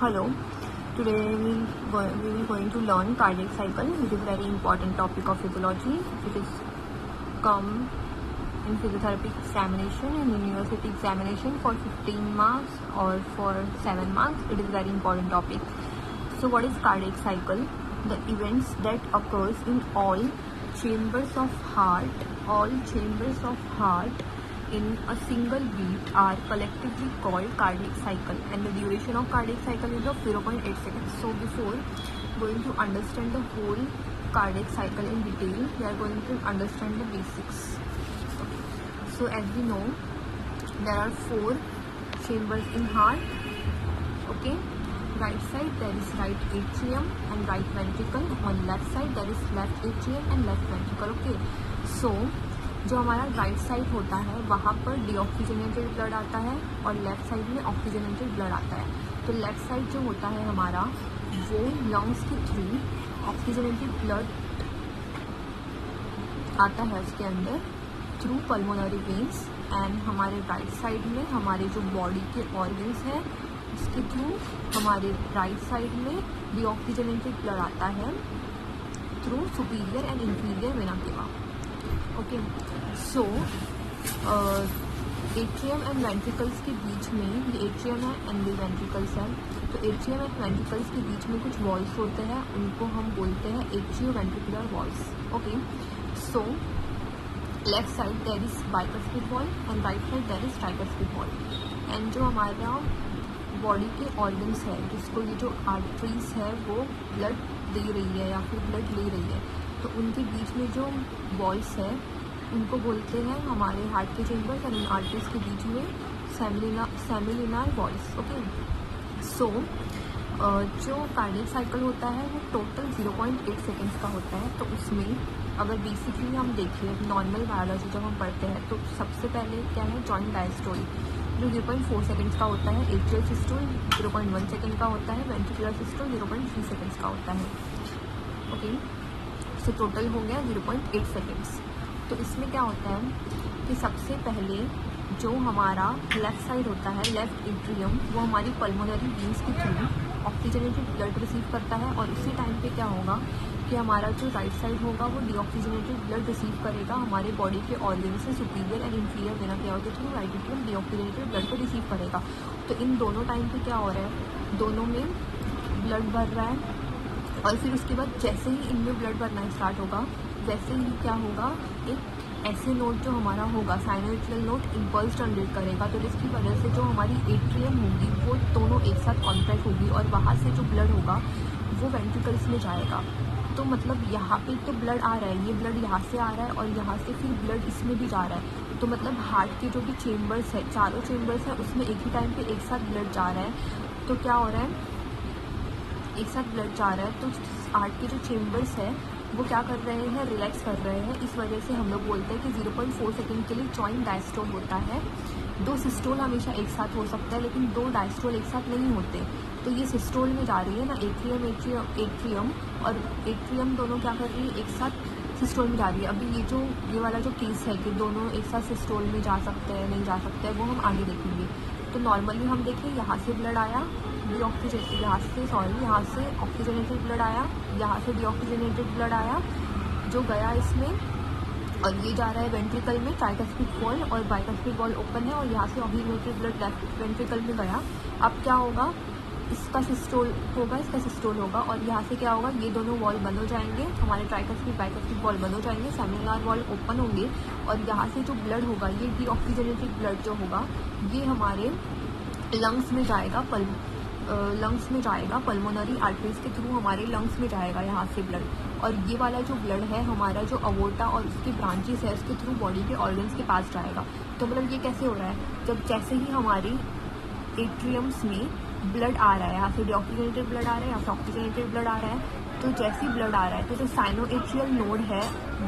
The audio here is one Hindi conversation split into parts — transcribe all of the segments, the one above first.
Hello. Today we will going to learn cardiac cycle, which is a very important topic of physiology, which is come in physiotherapy examination and university examination for 15 marks or for 7 marks. It is a very important topic. So what is cardiac cycle? The events that occurs in all chambers of heart in a single beat are collectively called cardiac cycle, and the duration of cardiac cycle is of 0.8 seconds. So before going to understand the whole cardiac cycle in detail, we are going to understand the basics. So as we know, there are 4 chambers in heart. Okay, right side there is right atrium and right ventricle. On left side there is left atrium and left ventricle. Okay, so जो हमारा राइट साइड होता है वहाँ पर डीऑक्सीजनेटेड ब्लड आता है और लेफ्ट साइड में ऑक्सीजनेटेड ब्लड आता है. तो लेफ्ट साइड जो होता है हमारा वो लंग्स के थ्रू ऑक्सीजनेटेड ब्लड आता है उसके अंदर थ्रू पल्मोनरी वेन्स, एंड हमारे राइट साइड में हमारे जो बॉडी के ऑर्गन्स हैं उसके थ्रू हमारे राइट साइड में डीऑक्सीजनेटेड ब्लड आता है through superior and inferior vena cava. Okay, so atrium and ventricles के बीच में, ये एट्रियम है एंड ये वेंट्रिकल्स है, तो एट्रियम एंड वेंट्रिकल्स के बीच में कुछ वॉल्स होते हैं, उनको हम बोलते हैं atrio ventricular valves. Okay, so left side there is bicuspid valve and right side there is tricuspid valve. And जो हमारा बॉडी के ऑर्गन्स है, जिसको ये जो आर्टरीज है वो ब्लड दे रही है या फिर ब्लड ले रही है, तो उनके बीच में जो वॉल्स है उनको बोलते हैं हमारे हार्ट के चेम्बर्स, एंड आर्टरीज के बीच में सेमिलिनार वॉल्स. ओके, सो जो कार्डियक साइकिल होता है वो टोटल 0.8 सेकेंड्स का होता है. तो उसमें अगर बेसिकली हम देखें नॉर्मल बायोलॉजी जब हम पढ़ते हैं तो सबसे पहले क्या है, जॉइंट डायस्टोल जो 0.4 सेकेंड्स का होता है, एट्रियल सिस्टोल 0.1 सेकेंड का होता है, वेंट्रिकुलर सिस्टोल 0.3 सेकेंड्स का होता है. ओके, सो टोटल हो गया 0.8 सेकेंड्स. तो इसमें क्या होता है कि सबसे पहले जो हमारा लेफ़्ट साइड होता है, लेफ़्ट एट्रियम, वो हमारी पल्मोनरी वेन्स के थ्रू ऑक्सीजनेटेड ब्लड रिसीव करता है, और उसी टाइम पे क्या होगा कि हमारा जो राइट साइड होगा वो डीऑक्सीजनेटेड ब्लड रिसीव करेगा हमारे बॉडी के ऑर्गन से superior and inferior vena cava के through. Right atrium deoxygenated blood को रिसीव करेगा. तो इन दोनों टाइम पे क्या हो रहा है, दोनों में ब्लड भर रहा है, और फिर उसके बाद जैसे ही इनमें ब्लड भरना स्टार्ट होगा वैसे ही क्या होगा, एक ऐसे नोट जो हमारा होगा साइनोइट्रियल नोट इम्पल्स जनरेट करेगा. तो जिसकी वजह से जो हमारी एट्रियम होगी वो दोनों एक साथ कॉन्ट्रैक्ट होगी, और वहाँ से जो ब्लड होगा वो वेंट्रिकल्स में जाएगा. तो मतलब यहाँ पे तो ब्लड आ रहा है, ये ब्लड यहाँ से आ रहा है और यहाँ से फिर ब्लड इसमें भी जा रहा है. तो मतलब हार्ट के जो भी चेम्बर्स है, चारों चेम्बर्स है, उसमें एक ही टाइम पे एक साथ ब्लड जा रहा है. तो क्या हो रहा है, एक साथ ब्लड जा रहा है, तो हार्ट के जो चेम्बर्स है वो क्या कर रहे हैं, रिलैक्स कर रहे हैं. इस वजह से हम लोग बोलते हैं कि 0.4 सेकेंड के लिए जॉइंट डायस्टोल होता है. 2 सिस्टोल हमेशा एक साथ हो सकता है, लेकिन 2 डायस्टोल एक साथ नहीं होते. तो ये सिस्टोल में जा रही है ना, एट्रियम और एट्रियम दोनों क्या कर रही है, एक साथ सिस्टोल में जा रही है. अभी ये वाला जो केस है कि दोनों एक साथ सिस्टोल में जा सकते हैं नहीं जा सकते हैं, वो हम आगे देखेंगे. तो नॉर्मली हम देखें, यहाँ से ब्लड आया, यहाँ से ऑक्सीजनेटेड ब्लड आया, यहाँ से डीऑक्सीजनेटेड ब्लड आया जो गया इसमें, और ये जा रहा है वेंट्रिकल में, ट्राइकस्पिड वॉल और बाइकस्पिड वॉल ओपन है, और यहाँ से ऑक्सीजनेटेड ब्लड लेफ्ट वेंट्रिकल में गया. अब क्या होगा, इसका सिस्टोल होगा, इसका सिस्टोल होगा, और यहाँ से क्या होगा, ये दोनों वॉल बंद हो जाएंगे, हमारे ट्राइकस्पिड बाइकस्पिड वॉल बंद हो जाएंगे, सेमिनार वॉल ओपन होंगे, और यहाँ से जो ब्लड होगा, ये डीऑक्सीजनेटेड ब्लड जो होगा ये हमारे लंग्स में जाएगा, पल्मोनरी आर्टरीज के थ्रू हमारे लंग्स में जाएगा यहाँ से ब्लड. और ये वाला जो ब्लड है हमारा जो अवोर्टा और उसके ब्रांचेस है उसके थ्रू बॉडी के ऑर्गन्स के पास जाएगा. तो मतलब ये कैसे हो रहा है, जब जैसे ही हमारी एट्रियम्स में ब्लड आ रहा है, यहाँ से डीऑक्सीजनेटेड ब्लड आ रहा है, यहाँ से ऑक्सीजनेटेड ब्लड आ रहा है, तो जैसे ही ब्लड आ रहा है तो जो साइनोएट्रियल नोड है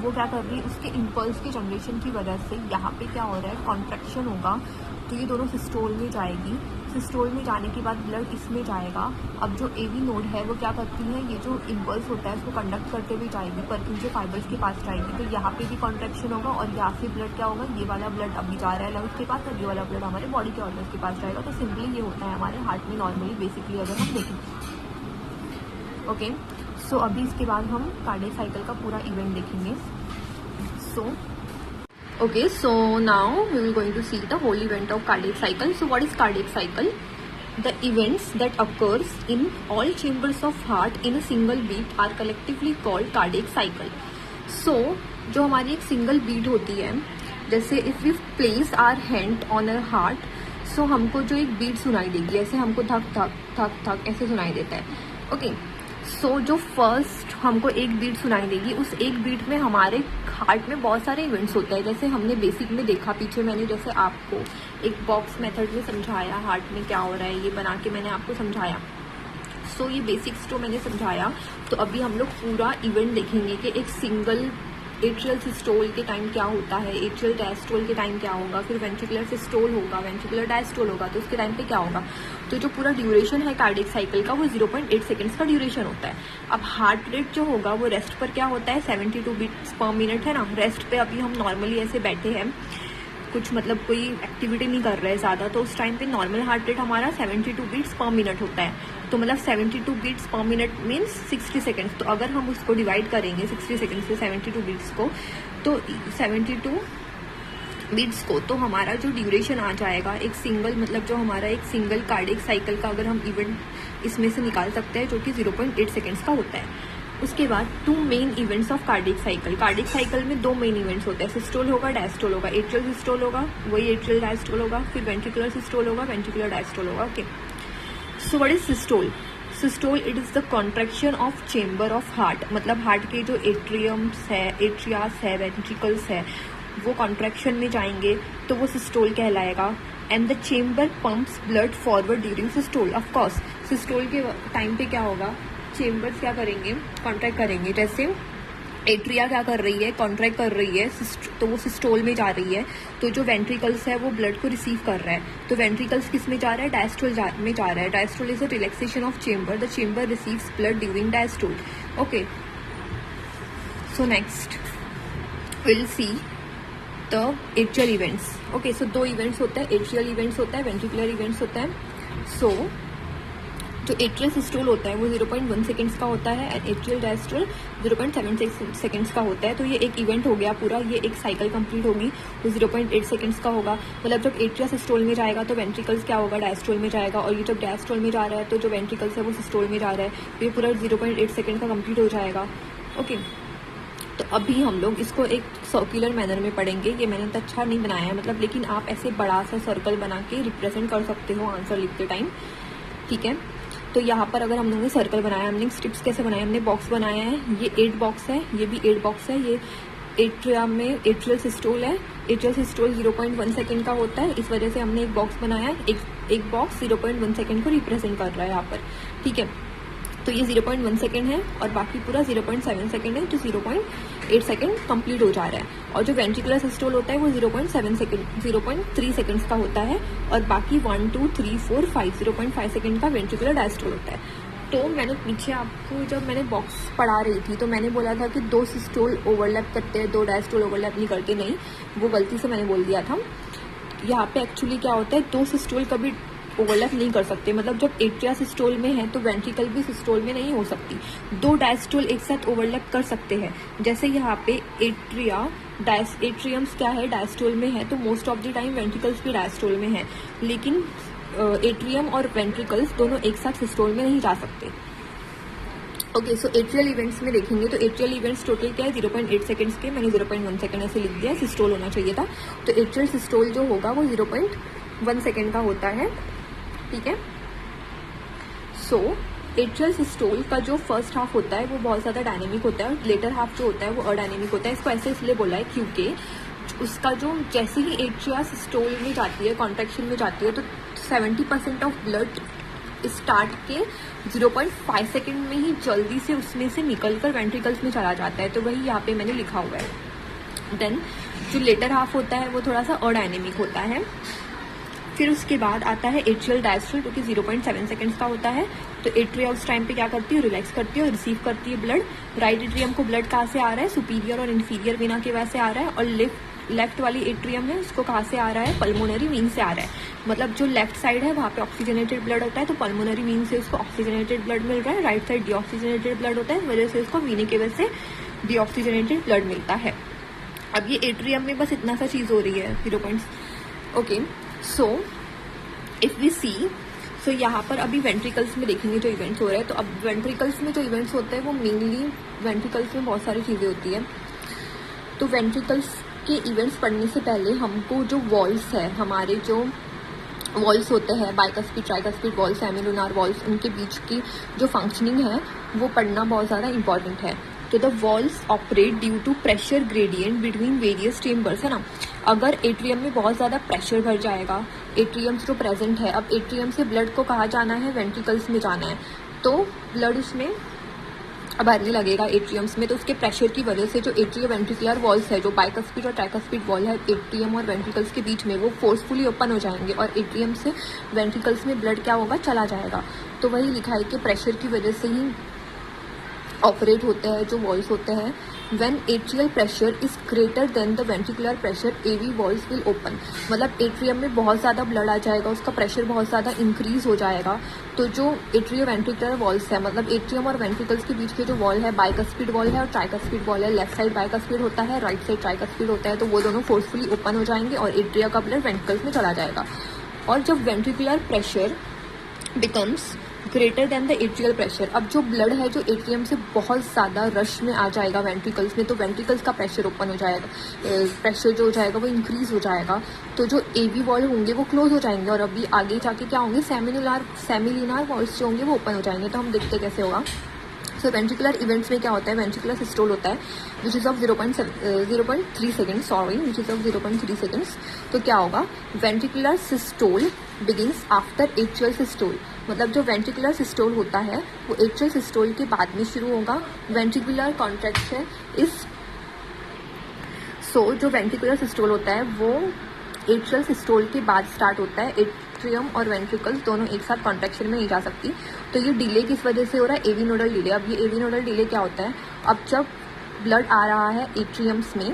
वो क्या कर रही है, उसके इम्पल्स के जनरेशन की वजह से यहाँ पे क्या हो रहा है, कॉन्ट्रैक्शन होगा. तो ये दोनों सिस्टोल में जाएगी. सिस्टोल में जाने के बाद ब्लड इसमें जाएगा। अब जो एवी नोड है वो क्या करती है, ये जो इम्पल्स होता है उसको कंडक्ट करते हुए जाएगी परक्यूसिव फाइबर्स के पास जाएगी। तो यहाँ पे भी कॉन्ट्रैक्शन होगा और यहाँ से ब्लड क्या होगा, ये वाला ब्लड अभी जा रहा है लंग्स के पास और ये वाला ब्लड हमारे बॉडी के ऑर्गन्स के पास जाएगा। तो सिंपली ये होता है हमारे हार्ट में नॉर्मली, बेसिकली अगर हम देखें। ओके, सो अभी इसके बाद हम कार्डियक साइकिल का पूरा इवेंट देखेंगे। Okay, so now we will going to see the whole event of cardiac cycle. So what is cardiac cycle? The events that occurs in all chambers of heart in a single beat are collectively called cardiac cycle. So जो हमारी एक सिंगल बीट होती है, जैसे if we place our hand on a heart, so हमको जो एक बीट सुनाई देगी, ऐसे हमको धक धक धक धक ऐसे सुनाई देता है। ओके, सो जो फर्स्ट हमको एक बीट सुनाई देगी, उस एक बीट में हमारे हार्ट में बहुत सारे इवेंट्स होते हैं। जैसे हमने बेसिक में देखा पीछे, मैंने जैसे आपको एक बॉक्स मेथड में समझाया हार्ट में क्या हो रहा है, ये बना के मैंने आपको समझाया। सो ये बेसिक्स जो मैंने समझाया, तो अभी हम लोग पूरा इवेंट देखेंगे कि एक सिंगल एट्रियल सिस्टोल के टाइम क्या होता है, एट्रियल डायस्टोल के टाइम क्या होगा, फिर वेंट्रिकुलर सिस्टोल होगा, वेंट्रिकुलर डायस्टोल होगा, तो उसके टाइम पे क्या होगा। तो जो पूरा ड्यूरेशन है कार्डियक साइकिल का वो 0.8 सेकेंड्स का ड्यूरेशन होता है। अब हार्ट रेट जो होगा वो रेस्ट पर क्या होता है, 72 बीट्स पर मिनट है ना। रेस्ट पे अभी हम नॉर्मली ऐसे बैठे हैं, कुछ मतलब कोई एक्टिविटी नहीं कर रहे हैं ज़्यादा, तो उस टाइम पे नॉर्मल हार्ट रेट हमारा 72 बीट्स पर मिनट होता है। तो मतलब 72 बीट्स पर मिनट मीन्स 60 सेकेंड्स। तो अगर हम उसको डिवाइड करेंगे 60 सेकेंड्स से 72 बीट्स को, तो 72 बीट्स को, तो हमारा जो ड्यूरेशन आ जाएगा एक सिंगल, मतलब जो हमारा एक सिंगल कार्डियक साइकिल का अगर हम इवेंट इसमें से निकाल सकते हैं, जो कि 0.8 सेकेंड्स का होता है। उसके बाद 2 main events of cardiac cycle. Cardiac cycle में 2 मेन इवेंट्स होते हैं, सिस्टोल होगा, डायस्टोल होगा। एट्रियल सिस्टोल होगा, वही एट्रियल डायस्टोल होगा, फिर वेंट्रिकुलर सिस्टोल होगा, वेंट्रिकुलर डायस्टोल होगा। Okay, so what is systole? Systole it is the contraction of chamber of heart, मतलब हार्ट के जो एट्रियम्स है, एट्रियास है, वेंट्रिकल्स है, वो कॉन्ट्रैक्शन में जाएंगे तो वो सिस्टोल कहलाएगा। And the chamber pumps blood forward during systole. Of course systole के टाइम पे क्या होगा, चेम्बर्स क्या करेंगे, कॉन्ट्रैक्ट करेंगे। जैसे एट्रिया क्या कर रही है, कॉन्ट्रैक्ट कर रही है, तो वो सिस्टोल में जा रही है। तो जो वेंट्रिकल्स है वो ब्लड को रिसीव कर रहा है, तो वेंट्रिकल्स किस में जा रहा है, डायस्टोल में जा रहा है। Diastole is a relaxation of chamber, the chamber receives blood during diastole. Okay, so next will see the atrial events. Okay, so 2 events होता है, एट्रियल इवेंट्स होता है, वेंट्रिकुलर इवेंट्स होता है। सो जो एट्रियल सिस्टोल होता है वो 0.1 सेकेंड्स का होता है एंड एट्रियल डायस्टोल 0.76 सेकेंड्स का होता है। तो ये एक इवेंट हो गया पूरा, ये एक साइकिल कंप्लीट होगी, वो 0.8 सेकेंड्स का होगा। मतलब जब एट्रिया सिस्टोल में जाएगा तो वेंट्रिकल्स क्या होगा, डायस्टोल में जाएगा, और ये जब डायस्टोल में जा रहा है तो जो वेंट्रिकल्स है वो सिस्टोल में जा रहा है, तो ये पूरा 0.8 सेकेंड का कंप्लीट हो जाएगा। ओके, तो अभी हम लोग इसको एक सर्कुलर मैनर में पढ़ेंगे। ये मैंने तो अच्छा नहीं बनाया है मतलब, लेकिन आप ऐसे बड़ा सा सर्कल बना के रिप्रेजेंट कर सकते हो आंसर लिखते टाइम, ठीक है। तो यहाँ पर अगर हम लोगों ने सर्कल बनाया, हमने स्ट्रिप्स कैसे बनाए, हमने बॉक्स बनाया है, ये 8 बॉक्स है, ये भी 8 बॉक्स है। ये एट्रिया में एट्रियल सिस्टोल है, एट्रियल सिस्टोल 0.1 सेकेंड का होता है, इस वजह से हमने एक बॉक्स बनाया है। एक बॉक्स 0.1 सेकेंड को रिप्रेजेंट कर रहा है यहाँ पर, ठीक है। तो ये 0.1 सेकेंड है और बाकी पूरा 0.7 सेकेंड है, जो 0.8 सेकेंड कंप्लीट हो जा रहा है। और जो वेंट्रिकुलर सिस्टोल होता है वो 0.7 सेकेंड 0.3 सेकेंड्स का होता है, और बाकी 1 2 3 4 5 0.5 सेकेंड का वेंट्रिकुलर डायस्टोल होता है। तो मैंने पीछे आपको जब मैंने बॉक्स पढ़ा रही थी तो मैंने बोला था कि 2 सिस्टोल ओवरलैप करते हैं, 2 डायस्टोल ओवरलैप नहीं करते, नहीं, वो गलती से मैंने बोल दिया था। यहाँ पे एक्चुअली क्या होता है, 2 सिस्टोल कभी ओवरलैप नहीं कर सकते। मतलब जब एट्रिया सिस्टोल में है तो वेंट्रिकल भी सिस्टोल में नहीं हो सकती। 2 डायस्टोल एक साथ ओवरलैप कर सकते हैं। जैसे यहाँ पे एट्रियम्स क्या है, डायस्टोल में है, तो most of the time ventricles भी डायस्टोल में है, लेकिन एट्रियम और वेंट्रिकल्स दोनों एक साथ सिस्टोल में नहीं जा सकते। ओके, सो एट्रियल इवेंट्स में देखेंगे तो एट्रियल इवेंट्स टोटल क्या है, 0.8 सेकेंड्स के, मैंने 0.1 सेकेंड ऐसे लिख दिया, सिस्टोल होना चाहिए था। तो एट्रियल सिस्टोल जो होगा वो 0.1 सेकेंड का होता है, ठीक है। सो एट्रियल सिस्टोल का जो फर्स्ट हाफ होता है वो बहुत ज़्यादा डायनेमिक होता है, और लेटर हाफ जो होता है वो अडायनेमिक होता है। इसको ऐसे इसलिए बोला है क्योंकि उसका जो जैसे ही एट्रिया सिस्टोल में जाती है, कॉन्ट्रैक्शन में जाती है, तो 70% ऑफ ब्लड स्टार्ट के 0.5 सेकेंड में ही जल्दी से उसमें से निकलकर वेंट्रिकल्स में चला जाता है। तो वही यहाँ पे मैंने लिखा हुआ है। देन जो लेटर हाफ होता है वो थोड़ा सा अडायनेमिक होता है। फिर उसके बाद आता है एट्रियल डायस्ट्रोल जो कि 0.7 सेकंड्स का होता है। तो एट्रिया उस टाइम पे क्या करती है, रिलैक्स करती है और रिसीव करती है ब्लड। राइट एट्रियम को ब्लड कहाँ से आ रहा है, सुपीरियर और इन्फीरियर वेना के वजह से आ रहा है, और लेफ्ट वाली एट्रियम है उसको कहाँ से आ रहा है, पल्मोनरी वीन से आ रहा है। मतलब जो लेफ्ट साइड है वहाँ पे ऑक्सीजनेटेड ब्लड होता है, तो पल्मोनरी वीन से उसको ऑक्सीजनेटेड ब्लड मिल रहा है। राइट साइड डीऑक्सीजनेटेड ब्लड होता है, इस वजह से उसको वीने की वजह से डीऑक्सीजनेटेड ब्लड मिलता है। अब ये एट्रियम में बस इतना सा चीज़ हो रही है 0. ओके, सो इफ वी सी, सो यहाँ पर अभी वेंट्रिकल्स में देखेंगे जो इवेंट्स हो रहे हैं। तो अब वेंट्रिकल्स में जो इवेंट्स होते हैं वो मेनली वेंट्रिकल्स में बहुत सारी चीज़ें होती है। तो वेंट्रिकल्स के इवेंट्स पढ़ने से पहले हमको जो वॉल्स है, हमारे जो वॉल्स होते हैं, bicuspid tricuspid walls, semilunar walls, उनके बीच की जो फंक्शनिंग है वो पढ़ना बहुत ज़्यादा इंपॉर्टेंट है। तो the valves operate due to pressure gradient between various chambers, है ना। अगर एट्रियम में बहुत ज़्यादा प्रेशर भर जाएगा, एट्रियम्स जो प्रेजेंट है, अब एट्रियम से ब्लड को कहाँ जाना है, वेंट्रिकल्स में जाना है, तो ब्लड उसमें भरने लगेगा एट्रियम्स में। तो उसके प्रेशर की वजह से जो एट्रियो वेंट्रिकुलर वॉल्स है, जो बाइकस्पिड और ट्राइकस्पिड वॉल है एट्रियम और वेंट्रिकल्स के बीच में, वो फोर्सफुली ओपन हो जाएंगे और एट्रियम से वेंट्रिकल्स में ब्लड क्या होगा, चला जाएगा। तो वही लिखा है कि प्रेशर की वजह से ही ऑपरेट होते हैं जो वॉल्स होते हैं। When atrial pressure is greater than the ventricular pressure, AV valves will open. मतलब एट्रियम में बहुत ज़्यादा ब्लड आ जाएगा, उसका प्रेशर बहुत ज़्यादा इंक्रीज हो जाएगा, तो जो एट्रियो वेंट्रिकुलर वॉल्स है, मतलब एट्रियम और वेंट्रिकल्स के बीच के जो वॉल है, बाइकस्पिड वॉल है और ट्राइकस्पिड वॉल है, लेफ्ट साइड बाइकस्पिड होता है, राइट साइड ट्राइकस्पिड होता है, तो वो दोनों फोर्सफुली ओपन हो जाएंगे और एट्रिया का ब्लड वेंट्रिकल्स में चला जाएगा। और जब ventricular pressure becomes greater than the atrial pressure, अब जो ब्लड है जो एट्रियम से बहुत ज़्यादा रश में आ जाएगा वेंट्रिकल्स में, तो वेंट्रिकल्स का प्रेशर ओपन हो जाएगा, प्रेशर जो हो जाएगा वो इंक्रीज हो जाएगा, तो जो एवी वॉल होंगे वो क्लोज हो जाएंगे और अभी आगे जाके क्या होंगे, सेमिलुनार वॉल्स जो होंगे वो ओपन हो जाएंगे। तो हम देखते कैसे होगा। सो वेंट्रिकुलर इवेंट्स में क्या होता है, वेंट्रिकुलर सिस्टोल होता है which is of 0.3 seconds, sorry which is of 0.3 seconds. तो क्या होगा, ventricular systole begins after atrial systole. मतलब जो वेंट्रिकुलर सिस्टोल होता है वो एट्रियल सिस्टोल के बाद में शुरू होगा। वेंट्रिकुलर कॉन्ट्रैक्शन इस जो वेंट्रिकुलर सिस्टोल होता है वो एट्रियल सिस्टोल के बाद स्टार्ट होता है। एट्रियम और वेंट्रिकल्स दोनों एक साथ कॉन्ट्रैक्शन में नहीं जा सकती। तो ये डिले किस वजह से हो रहा है, एवी नोडल डिले। अब ये एवी नोडल डिले क्या होता है, अब जब ब्लड आ रहा है एट्रियम्स में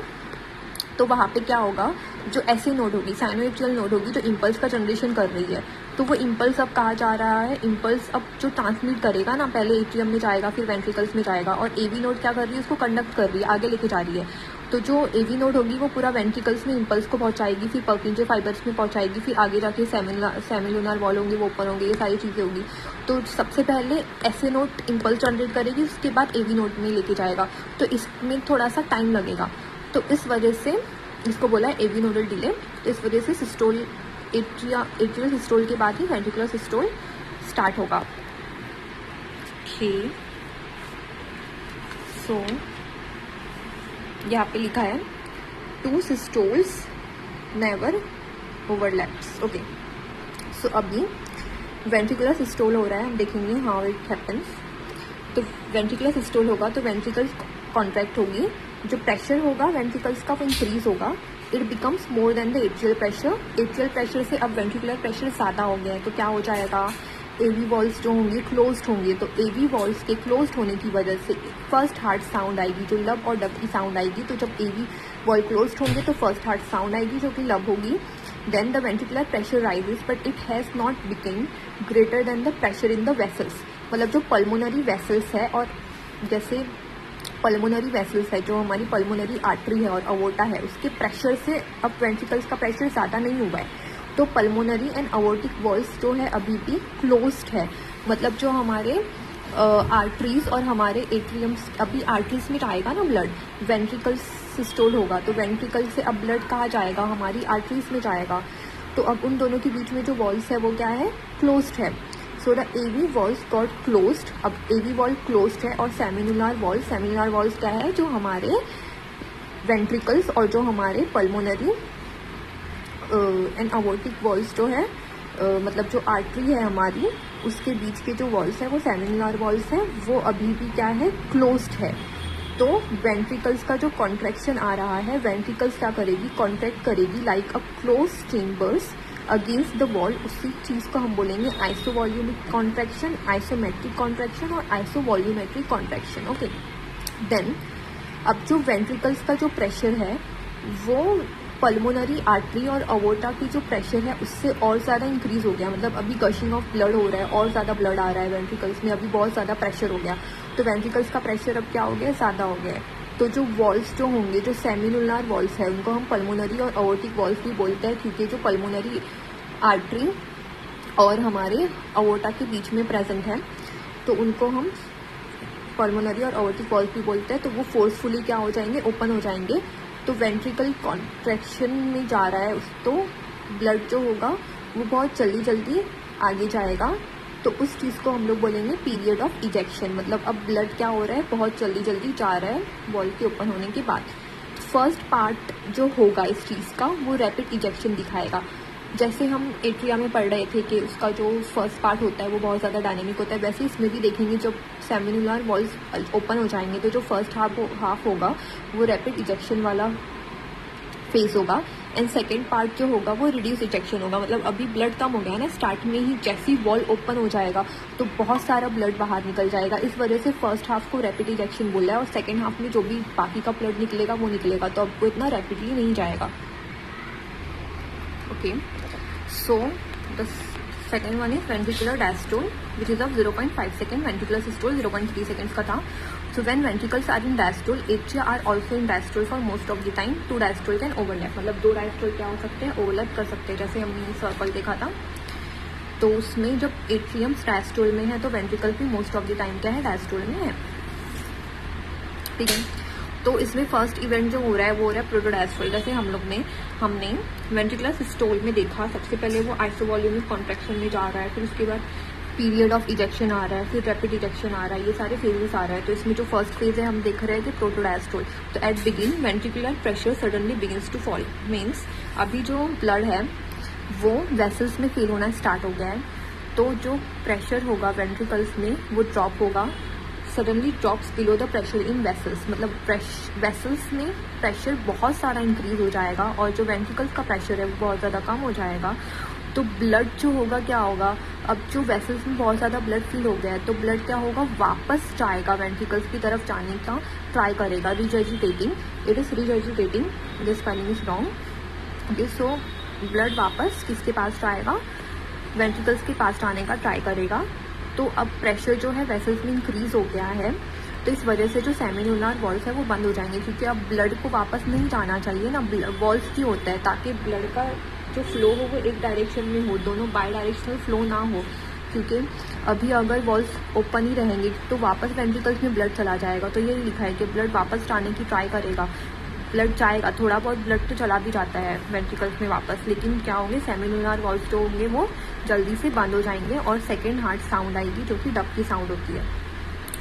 तो वहाँ पे क्या होगा, जो ऐसे नोड होगी, साइनोएट्रियल नोड होगी, जो इम्पल्स का जनरेशन कर रही है, तो वो इम्पल्स अब कहाँ जा रहा है, इम्पल्स अब जो ट्रांसमिट करेगा ना, पहले एट्रियम में जाएगा फिर वेंट्रिकल्स में जाएगा, और एवी नोड क्या कर रही है, उसको कंडक्ट कर रही है, आगे लेके जा रही है। तो जो एवी नोड होगी वो पूरा वेंट्रिकल्स में इम्पल्स को पहुंचाएगी, फिर पर्किंजे फाइबर्स में पहुंचाएगी, फिर आगे जाके सेमिलुनार वॉल होंगे वो ओपन होंगे, ये सारी चीज़ें होगी। तो सबसे पहले ऐसे नोड इम्पल्स जनरेट करेगी, उसके बाद एवी नोड में लेके जाएगा, तो इसमें थोड़ा सा टाइम लगेगा। तो इस वजह से इसको बोला है एवी नोडल डिले। तो इस वजह से सिस्टोल, एट्रियल सिस्टोल के बाद ही वेंट्रिकुलर सिस्टोल स्टार्ट होगा। ओके, सो यहाँ पे लिखा है 2 सिस्टोल्स नेवर ओवरलैप्स। ओके, सो अभी वेंट्रिकुलर सिस्टोल हो रहा है, हम देखेंगे हाउ इट हैपन्स। तो वेंट्रिकुलर सिस्टोल होगा तो वेंट्रिकल्स कॉन्ट्रैक्ट होगी, जो प्रेशर होगा वेंट्रिकल्स का वो इंक्रीज होगा, it becomes more than the atrial pressure. Atrial pressure से अब वेंट्रिकुलर प्रेशर ज़्यादा हो गया है, तो क्या हो जाएगा, एवी वॉल्स जो होंगे क्लोज्ड होंगे। तो एवी वॉल्स के क्लोज्ड होने की वजह से फर्स्ट हार्ट साउंड आएगी, जो लब और डब की साउंड आएगी। तो जब एवी वॉल क्लोज्ड होंगे तो फर्स्ट हार्ट साउंड आएगी जो कि लब होगी। Then the ventricular pressure rises but it has not become greater than the pressure in the vessels. मतलब जो पल्मोनरी वेसल्स है, और जैसे पल्मोनरी वेसल्स है, जो हमारी पल्मोनरी आर्टरी है और अवोर्टा है, उसके प्रेशर से अब वेंट्रिकल्स का प्रेशर ज़्यादा नहीं हुआ है, तो पल्मोनरी एंड अवोर्टिक वॉल्स जो है अभी भी क्लोज्ड है। मतलब जो हमारे आर्टरीज और हमारे एट्रियम्स, अभी आर्टरीज में जाएगा ना ब्लड, वेंट्रिकल्स सिस्टोल होगा तो वेंट्रिकल से अब ब्लड कहाँ जाएगा, हमारी आर्टरीज में जाएगा। तो अब उन दोनों के बीच में जो वॉल्स है वो क्या है, क्लोज्ड है। So the AV valves got closed. अब एवी वॉल क्लोज्ड है, और सेमिलुनार वॉल्स क्या है, जो हमारे वेंट्रिकल्स और जो हमारे पल्मोनरी एंड अवोर्टिक वॉल्स जो है, मतलब जो आर्टरी है हमारी, उसके बीच के जो वॉल्स है वो सेमिलुनार वॉल्स है, वो अभी भी क्या है, क्लोज्ड है। तो वेंट्रिकल्स का जो कॉन्ट्रैक्शन आ रहा है, वेंट्रिकल्स क्या करेगी, कॉन्ट्रैक्ट करेगी like a close chambers against the wall, उसी चीज़ को हम बोलेंगे आइसोवॉल्यूमिक कॉन्ट्रैक्शन, आइसोमेट्रिक कॉन्ट्रैक्शन और आइसोवॉल्यूमेट्रिक कॉन्ट्रैक्शन। ओके, देन अब जो वेंट्रिकल्स का जो प्रेशर है वो पल्मोनरी आर्टरी और अवोर्टा की जो प्रेशर है उससे और ज़्यादा इंक्रीज हो गया। मतलब अभी गशिंग ऑफ ब्लड हो रहा है, और ज़्यादा ब्लड आ रहा है वेंट्रिकल्स में, अभी बहुत ज़्यादा प्रेशर हो गया, तो वेंट्रिकल्स का प्रेशर अब क्या हो गया, ज़्यादा हो गया है। तो जो वॉल्स जो होंगे, जो सेमिलुलर वॉल्स है, उनको हम पल्मोनरी और अवोर्टिक वॉल्स भी बोलते हैं, क्योंकि जो पल्मोनरी आर्टरी और हमारे अवोर्टा के बीच में प्रेजेंट है, तो उनको हम पल्मोनरी और अवोर्टिक वॉल्स भी बोलते हैं। तो वो फोर्सफुली क्या हो जाएंगे, ओपन हो जाएंगे। तो वेंट्रिकल कॉन्ट्रैक्शन में जा रहा है, तो ब्लड जो होगा वो बहुत जल्दी जल्दी आगे जाएगा, तो उस चीज़ को हम लोग बोलेंगे पीरियड ऑफ इजेक्शन। मतलब अब ब्लड क्या हो रहा है, बहुत जल्दी जल्दी जा रहा है वॉल के ओपन होने के बाद। फर्स्ट पार्ट जो होगा इस चीज़ का वो रैपिड इजेक्शन दिखाएगा। जैसे हम एट्रिया में पढ़ रहे थे कि उसका जो फर्स्ट पार्ट होता है वो बहुत ज़्यादा डायनेमिक होता है, वैसे इसमें भी देखेंगे जब सेमिनुलर वॉल्स ओपन हो जाएंगे तो जो फर्स्ट हाफ होगा वो रैपिड इजेक्शन वाला फेज होगा, एंड सेकेंड पार्ट जो होगा वो रिड्यूस इजेक्शन होगा। मतलब अभी ब्लड कम हो गया है ना, स्टार्ट में ही जैसी वॉल ओपन हो जाएगा तो बहुत सारा ब्लड बाहर निकल जाएगा, इस वजह से फर्स्ट हाफ को रैपिड इजेक्शन बोला है, और सेकेंड हाफ में जो भी बाकी का ब्लड निकलेगा वो निकलेगा, तो अब वो इतना रैपिडली नहीं जाएगा। Okay, so the second one is ventricular diastole which is of 0.5 second, ventricular systole 0.3 seconds का था। So when ventricles are in diastole, atria are also in diastole for most of the time. Two diastole can overlap. मतलब दो diastole क्या हो सकते हैं, ओवरलैप कर सकते हैं। जैसे हमने सर्कल देखा था, तो उसमें जब एट्रियम डायस्टोल में है तो वेंट्रिकल भी मोस्ट ऑफ द टाइम क्या है, डायस्टोल में है। ठीक है, तो इसमें फर्स्ट इवेंट जो हो रहा है वो हो रहा है प्रोटोडायस्टोल। जैसे हमने वेंट्रिकुलर सिस्टोल में देखा, सबसे पहले वो आइसोवॉल्यूमिक कॉन्ट्रैक्शन में जा रहा है, फिर उसके बाद पीरियड ऑफ इजेक्शन आ रहा है, फिर रैपिड इजेक्शन आ रहा है, ये सारे फेजेस आ रहा है। तो इसमें जो फर्स्ट फेज है हम देख रहे हैं कि प्रोटोडायस्टोल। तो at begin ventricular pressure suddenly begins to fall, means अभी जो ब्लड है वो वेसल्स में फील होना स्टार्ट हो गया है, तो जो प्रेशर होगा वेंट्रिकल्स में वो ड्रॉप होगा, suddenly drops below the pressure in vessels. मतलब वेसल्स में प्रेशर बहुत सारा इंक्रीज हो जाएगा और जो वेंट्रिकल्स का प्रेशर है वो बहुत ज़्यादा कम हो जाएगा। तो ब्लड जो होगा क्या होगा, अब जो वेसल्स में बहुत ज़्यादा ब्लड फील हो गया है तो ब्लड क्या होगा, वापस जाएगा वेंट्रिकल्स की तरफ जाने का ट्राई करेगा, regurgitating, it is regurgitating, this spelling is wrong. Okay, so blood वापस किसके पास जाएगा, वेंट्रिकल्स के पास जाने का ट्राई करेगा। तो अब प्रेशर जो है वेसल्स में इंक्रीज हो गया है, तो इस वजह से जो सेमिनुलर वॉल्स है वो बंद हो जाएंगे, क्योंकि अब ब्लड को वापस नहीं जाना चाहिए ना, वॉल्स की होता है ताकि ब्लड का जो फ्लो हो वो एक डायरेक्शन में हो, दोनों बाई डायरेक्शनल फ्लो ना हो। क्योंकि अभी अगर वॉल्स ओपन ही रहेंगे तो वापस वेंट्रिकल्स में ब्लड चला जाएगा, तो ये लिखा है कि ब्लड वापस जाने की ट्राई करेगा, ब्लड जाएगा, थोड़ा बहुत ब्लड तो चला भी जाता है वेंट्रिकल्स में वापस, लेकिन क्या होंगे, सेमिनुलर वॉल्स जो होंगे वो जल्दी से बंद हो जाएंगे और सेकेंड हार्ट साउंड आएगी जो कि डब की साउंड होती है।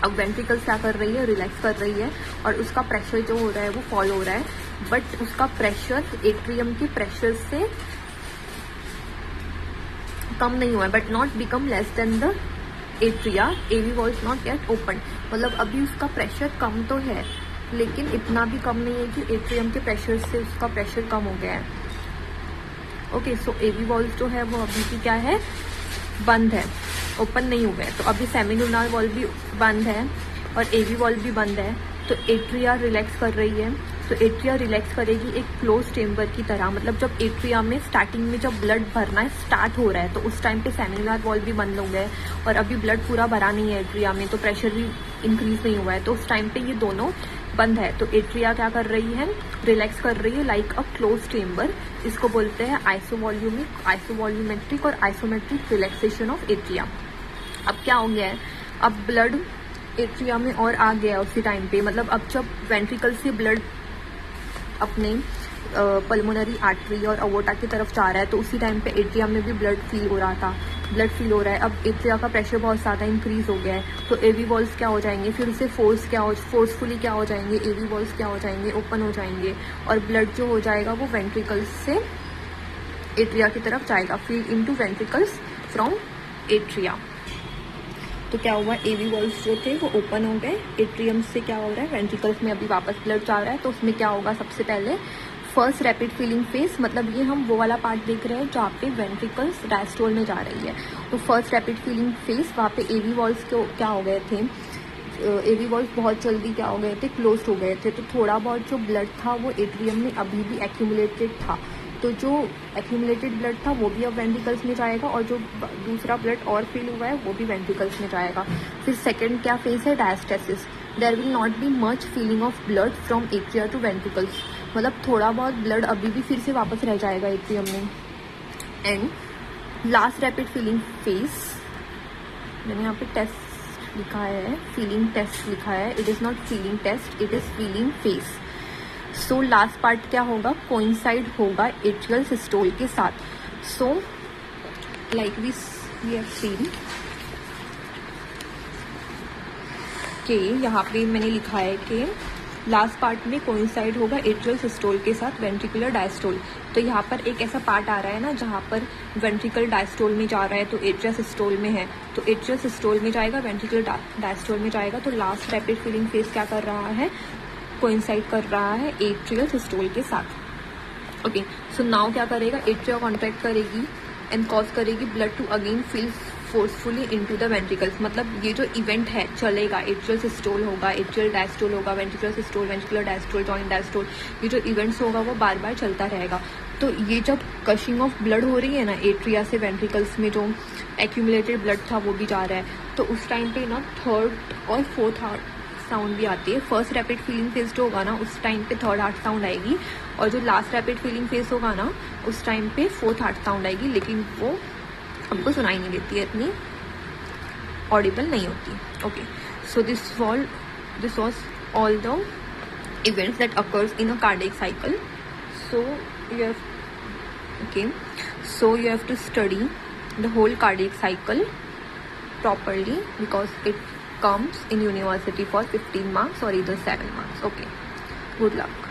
अब वेंट्रिकल्स क्या कर रही है, रिलैक्स कर रही है और उसका प्रेशर जो हो रहा है वो फॉल हो रहा है, बट उसका प्रेशर एट्रियम के प्रेशर से कम नहीं हुआ है, but not become less than the atria, AV valves not get open. मतलब अभी उसका प्रेशर कम तो है लेकिन इतना भी कम नहीं है कि एट्रियम के प्रेशर से उसका प्रेशर कम हो गया है। ओके, सो एवी वॉल्स जो है वो अभी भी क्या है, बंद है, ओपन नहीं हुए हैं। तो अभी सेमिनुलर वॉल भी बंद है और एवी वॉल भी बंद है, तो एट्रिया रिलैक्स कर रही है। तो एट्रिया रिलैक्स करेगी एक क्लोज चेम्बर की तरह। मतलब जब एट्रिया में स्टार्टिंग में जब ब्लड भरना स्टार्ट हो रहा है तो उस टाइम पे सेमिनुलर वॉल भी बंद हो गए और अभी ब्लड पूरा भरा नहीं है एट्रिया में, तो प्रेशर भी इंक्रीज नहीं हुआ है, तो उस टाइम पे ये दोनों बंद है। तो एट्रिया क्या कर रही है, रिलैक्स कर रही है लाइक अ क्लोज चेम्बर। इसको बोलते हैं आइसोवॉल्यूमिक, आइसोवॉल्यूमेट्रिक और आइसोमेट्रिक रिलैक्सेशन ऑफ एट्रिया। अब क्या हो गया है, अब ब्लड एट्रिया में और आ गया उसी टाइम पे। मतलब अब जब वेंट्रिकल से ब्लड अपने पल्मोनरी आर्टरी और अवोर्टा की तरफ जा रहा है तो उसी टाइम पे एट्रिया में भी ब्लड फील हो रहा था, ब्लड फील हो रहा है। अब एट्रिया का प्रेशर बहुत ज़्यादा इंक्रीज हो गया है, तो एवी वॉल्स क्या हो जाएंगे, फिर उसे फोर्सफुली क्या हो जाएंगे, एवी वॉल्स क्या हो जाएंगे, ओपन हो जाएंगे और ब्लड जो हो जाएगा वो वेंट्रिकल्स से एट्रिया की तरफ जाएगा, feed into ventricles from atria. तो क्या हुआ, एवी वॉल्स जो थे वो ओपन हो गए, एट्रियम से क्या हो रहा है, वेंट्रिकल्स में अभी वापस ब्लड जा रहा है। तो उसमें क्या होगा, सबसे पहले फर्स्ट रैपिड फीलिंग फेज, मतलब ये हम वो वाला पार्ट देख रहे हैं जहाँ पे वेंट्रिकल्स डायस्टोल में जा रही है। तो फर्स्ट रैपिड फीलिंग फेज, वहाँ पे एवी वॉल्स क्या हो गए थे, एवी वॉल्स बहुत जल्दी क्या हो गए थे, क्लोज हो गए थे। तो थोड़ा बहुत जो ब्लड था वो एट्रियम में अभी भी एक्यूमुलेटेड था, तो जो एक्यूमुलेटेड ब्लड था वो भी अब वेंट्रिकल्स में जाएगा, और जो दूसरा ब्लड और फिल हुआ है वो भी वेंट्रिकल्स में जाएगा। फिर सेकंड क्या फेज है, diastasis. There will not be much filling of blood from atria to ventricles, मतलब थोड़ा बहुत ब्लड अभी भी फिर से वापस रह जाएगा एट्रियम में। And last rapid feeling phase, मैंने यहाँ पे टेस्ट लिखा है, फीलिंग टेस्ट लिखा है, it is not filling test, it is filling phase. So last part क्या होगा, कोइंसाइड होगा एट्रियल सिस्टोल के साथ। So like we have seen कि यहाँ पे मैंने लिखा है कि लास्ट पार्ट में कोइंसाइड होगा एट्रियल सिस्टोल के साथ वेंट्रिकुलर डायस्टोल। तो यहाँ पर एक ऐसा पार्ट आ रहा है ना जहाँ पर वेंट्रिकल डायस्टोल में जा रहा है, तो एट्रिया सिस्टोल में है, तो एट्रिया सिस्टोल में जाएगा, वेंट्रिकुलर डायस्टोल में जाएगा। तो लास्ट रैपिड फीलिंग फेज क्या कर रहा है, कोइंसाइड कर रहा है एट्रियल सिस्टोल के साथ। ओके, सो नाउ क्या करेगा, एट्रिया कॉन्ट्रैक्ट करेगी एंड कॉज करेगी blood to again fill forcefully into the ventricles. मतलब ये जो इवेंट है चलेगा, एट्रियल सिस्टोल होगा, एट्रियल डायस्टोल होगा, ventricular systole, ventricular diastole, joint diastole, ये जो इवेंट्स होगा वो बार बार चलता रहेगा। तो ये जब कशिंग ऑफ ब्लड हो रही है ना एट्रिया से वेंट्रिकल्स में, जो एक्यूमुलेटेड ब्लड था वो भी जा रहा है, तो उस टाइम पे ना थर्ड और फोर्थ हार्ट साउंड भी आती है। फर्स्ट रैपिड फीलिंग फेज जो होगा ना उस टाइम पे थर्ड हार्ट साउंड आएगी, और जो लास्ट रैपिड फीलिंग फेज होगा ना उस टाइम पे फोर्थ हार्ट साउंड आएगी, लेकिन वो हमको सुनाई नहीं देती है, इतनी ऑडिबल नहीं होती। Okay, so this was all the events that occurs in a cardiac cycle. So you have to study the whole cardiac cycle properly, because it comes in university for 15 marks or either 7 marks. Okay, good luck.